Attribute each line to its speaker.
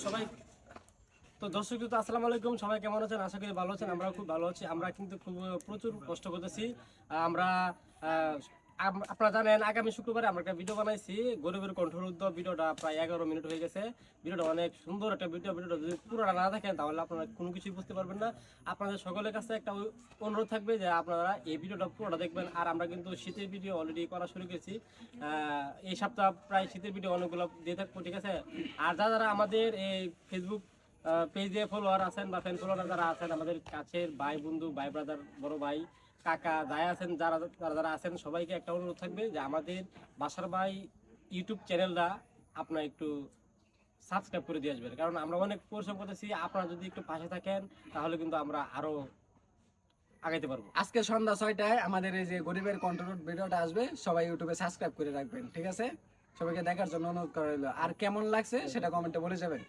Speaker 1: সবাই তো দর্শক তো আসসালামু আলাইকুম, সবাই কেমন আছেন? আশা করি ভালো আছেন। আমরা খুব ভালো আছি। আমরা কিন্তু খুব প্রচুর কষ্ট করতেছি। আমরা আপনারা জানেন আগামী শুক্রবারে আমরা একটা ভিডিও বানাইছি, গরিবের কণ্ঠরুদ্ধ। ভিডিওটা প্রায় 11 মিনিট হয়ে গেছে। ভিডিওটা অনেক সুন্দর একটা ভিডিওটা যদি পুরোটা না দেখেন তাহলে আপনারা কোনো কিছুই বুঝতে পারবেন না। আপনাদের সকলের কাছে একটা অনুরোধ থাকবে যে আপনারা এই ভিডিওটা পুরোটা দেখবেন। আর আমরা কিন্তু শীতের ভিডিও অলরেডি করা শুরু করেছি। এই সপ্তাহ প্রায় শীতের ভিডিও অনেকগুলো দিয়ে থাকবো, ঠিক আছে? আর যারা আমাদের এই ফেসবুক পেজে ফলোয়ার আছেন বা ফ্যান ফলোয়ার যারা আছেন, আমাদের কাছের ভাই বন্ধু, ভাই ব্রাদার, বড় ভাই, কাকা যাই আছেন, যারা যারা যারা আছেন, সবাইকে একটা অনুরোধ থাকবে যে আমাদের বাসার ভাই ইউটিউব চ্যানেলটা আপনার একটু সাবস্ক্রাইব করে দিয়ে আসবেন। কারণ আমরা অনেক পরিশ্রম করতেছি, আপনারা যদি একটু পাশে থাকেন তাহলে কিন্তু আমরা আরো আগাইতে পারবো।
Speaker 2: আজকে সন্ধ্যা 6টায় আমাদের এই যে গরিবের কন্টেন্ট ভিডিওটা আসবে, সবাই ইউটিউবে সাবস্ক্রাইব করে রাখবেন, ঠিক আছে? সবাইকে দেখার জন্য অনুরোধ করা হলো। আর কেমন লাগছে সেটা কমেন্টে বলে যাবেন।